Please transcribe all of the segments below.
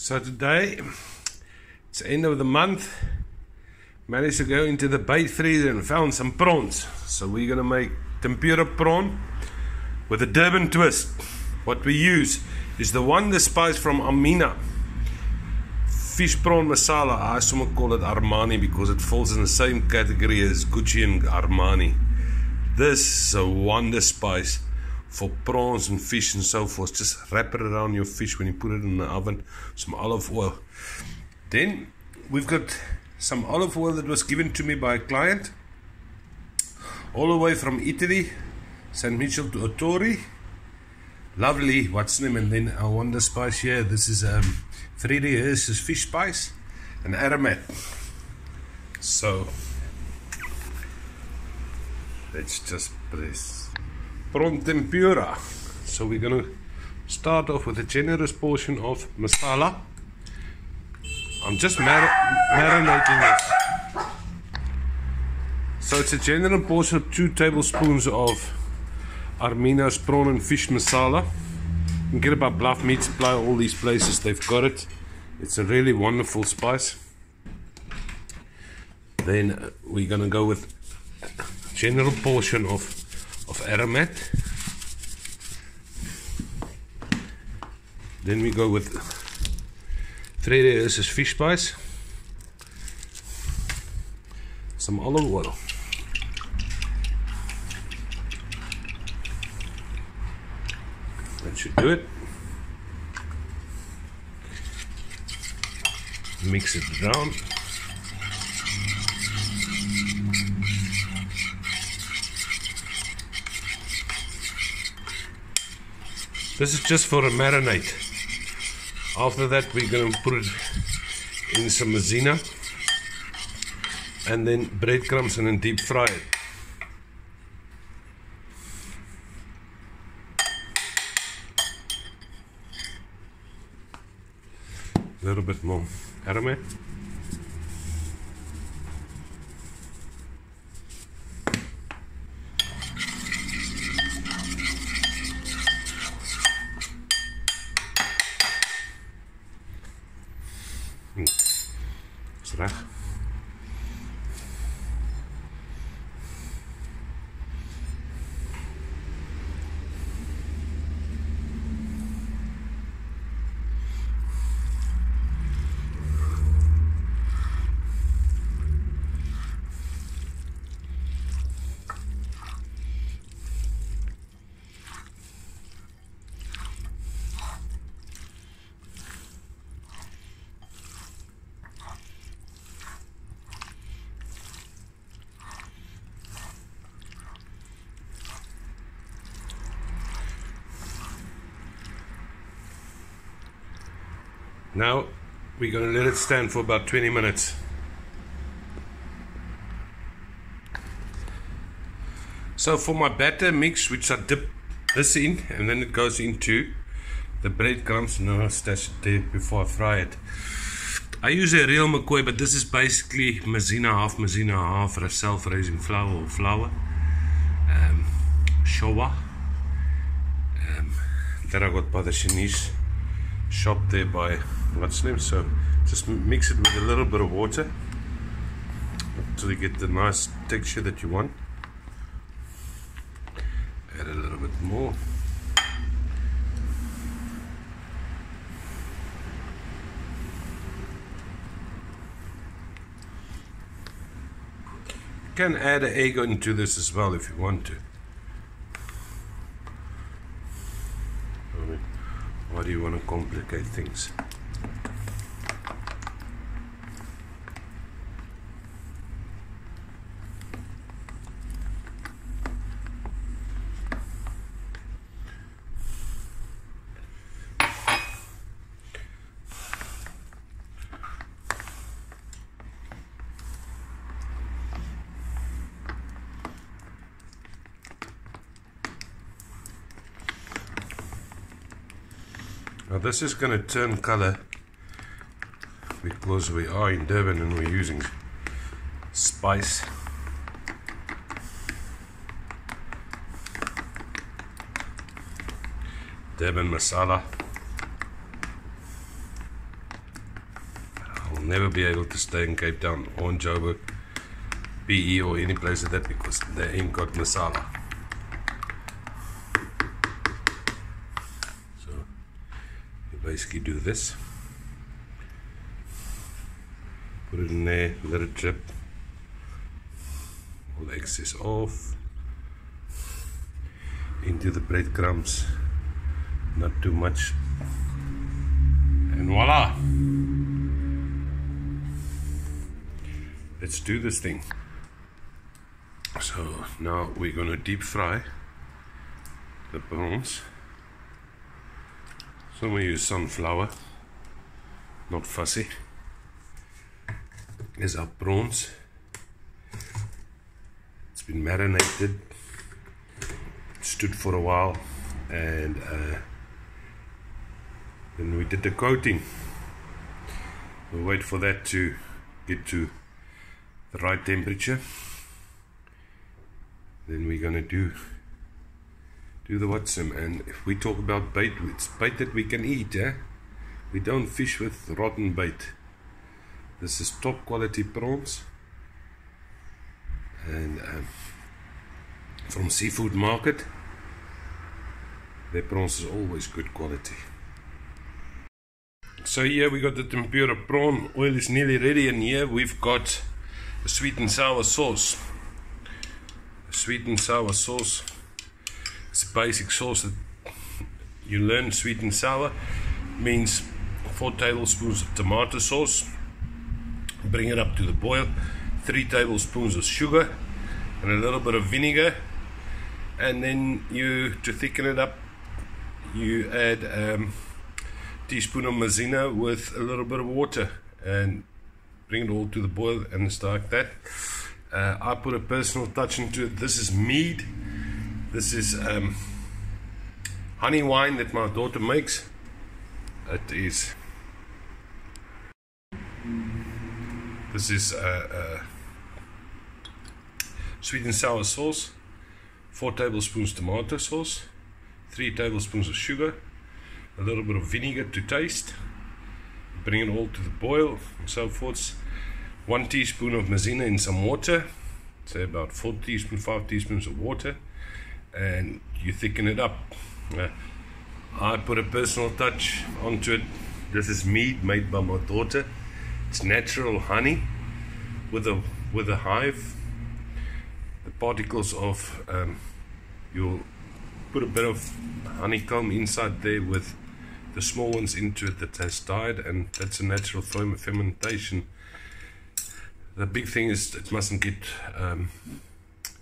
So today, it's the end of the month. Managed to go into the bait freezer and found some prawns. So we're gonna make tempura prawn with a Durban twist. What we use is the wonder spice from Amina. Fish prawn masala. I somewhat call it Armani because it falls in the same category as Gucci and Armani. This is a wonder spice for prawns and fish and so forth. Just wrap it around your fish when you put it in the oven. Some olive oil. Then we've got some olive oil that was given to me by a client all the way from Italy, St. Michel to Otori. Lovely, what's the name? And then our wonder spice here. This is 3D Hearst's fish spice and aromat. So let's just press prawn tempura. So we're gonna start off with a generous portion of masala. I'm just marinating it. So it's a generous portion of 2 tablespoons of Armina's prawn and fish masala. You can get it by Bluff Meat Supply, all these places they've got it. It's a really wonderful spice. Then we're gonna go with a general portion of aromat. Then we go with 3D Hearst's fish spice, some olive oil, that should do it. Mix it down. This is just for a marinade. After that we're going to put it in some maizena and then breadcrumbs and then deep fry it. A little bit more aromat. Is reg. Now we're going to let it stand for about 20 minutes. So for my batter mix, which I dip this in and then it goes into the breadcrumbs, and I'll stash it there before I fry it. I use a real McCoy, but this is basically maizena, half a self-raising flour or flour. Showa. That I got by the Chinese shop there by what's the name. So just mix it with a little bit of water until you get the nice texture that you want. Add a little bit more. You can add an egg into this as well if you want to. Why do you want to complicate things? Now this is going to turn color because we are in Durban and we're using spice. Durban masala. You'll never be able to stay in Cape Town or in Joburg, PE or any place like that, because they ain't got masala. So you basically do this, put it in there, let it drip, all the excess off, into the breadcrumbs, not too much, and voila! Let's do this thing. So now we're going to deep fry the prawns. So we use sunflower, not fussy. Here's our prawns. It's been marinated, stood for a while, and then we did the coating. We'll wait for that to get to the right temperature. Then we're gonna do the Watson. And if we talk about bait, it's bait that we can eat. We don't fish with rotten bait. This is top quality prawns, and from seafood market, their prawns is always good quality. So here we got the tempura prawn. Oil is nearly ready, and here we've got a sweet and sour sauce. Sweet and sour sauce. It's a basic sauce that you learn. Sweet and sour means 4 tablespoons of tomato sauce. Bring it up to the boil. 3 tablespoons of sugar and a little bit of vinegar. And then to thicken it up, you add a teaspoon of maizena with a little bit of water and bring it all to the boil, and it's like that. I put a personal touch into it. This is mead. This is honey wine that my daughter makes. This is sweet and sour sauce, 4 tablespoons tomato sauce, 3 tablespoons of sugar, a little bit of vinegar to taste. Bring it all to the boil and so forth. 1 teaspoon of maizena in some water, say about 5 teaspoons of water, and you thicken it up. I put a personal touch onto it. This is mead made by my daughter. It's natural honey with a hive. The particles of you'll put a bit of honeycomb inside there with the small ones into it that has died, and that's a natural form of fermentation. The big thing is it mustn't get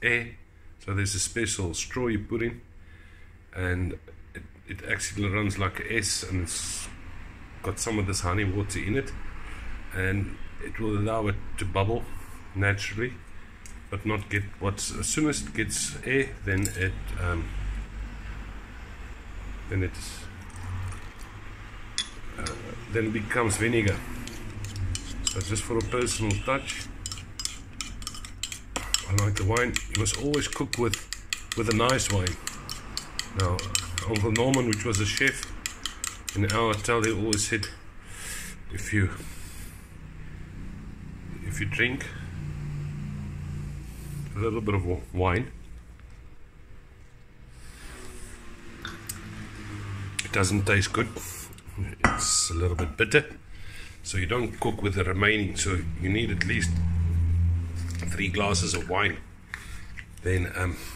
air, so there's a special straw you put in, and it actually runs like a S, and it's got some of this honey water in it, and it will allow it to bubble naturally, but not get as soon as it gets air, then it becomes vinegar. So just for a personal touch, I like the wine. You must always cook with a nice wine. Now, Uncle Norman, which was a chef in our hotel, he always said, if you drink a little bit of wine, it doesn't taste good. It's a little bit bitter, so you don't cook with the remaining. So you need at least 3 glasses of wine. Then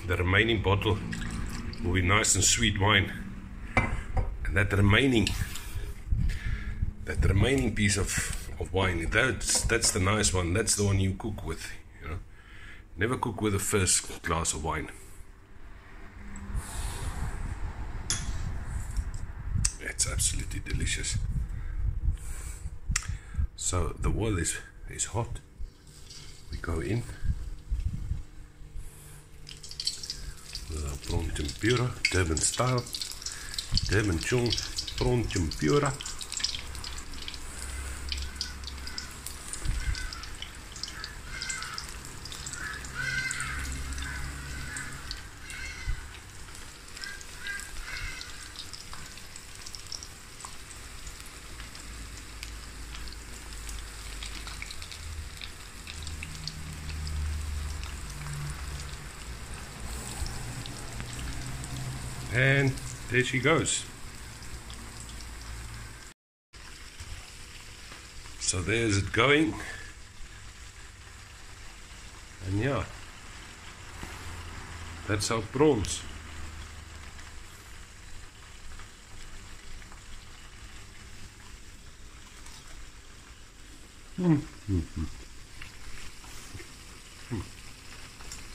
the remaining bottle will be nice and sweet wine, and that remaining piece of wine, that's the nice one. That's the one you cook with. Never cook with the first glass of wine. It's absolutely delicious. So the oil is hot. We go in with our prawn tempura, Durban style, Durban chung prawn tempura. And there she goes. So there's it going. And yeah, that's our prawns.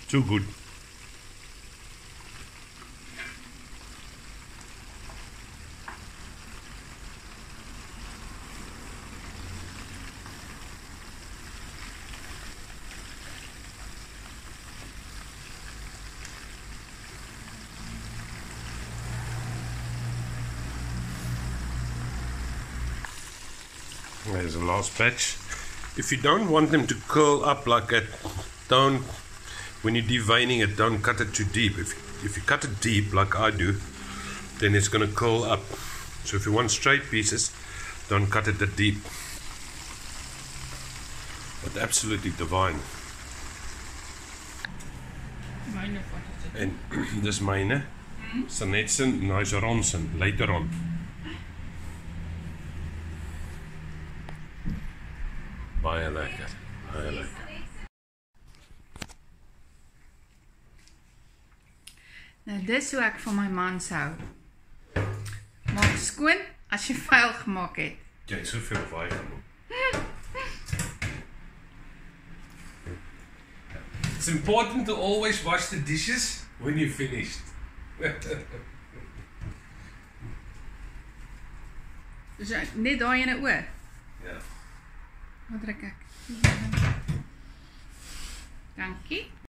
Too good. There's the last batch. If you don't want them to curl up like that, don't, when you're deveining it, don't cut it too deep. If you cut it deep like I do, then it's going to curl up. So if you want straight pieces, don't cut it that deep. But absolutely divine. En dis myne. Sanetsin, nice ronsen later on. Baie lekker. Baie lekker. Nou dis hoe ek van my mans hou. Maak skoon as jy vuil gemaak het. Jy het soveel waai gemaak. It's important to always wash the dishes when you're finished. Dus net daai ene oor. Ja. Wat druk ek? Dankie.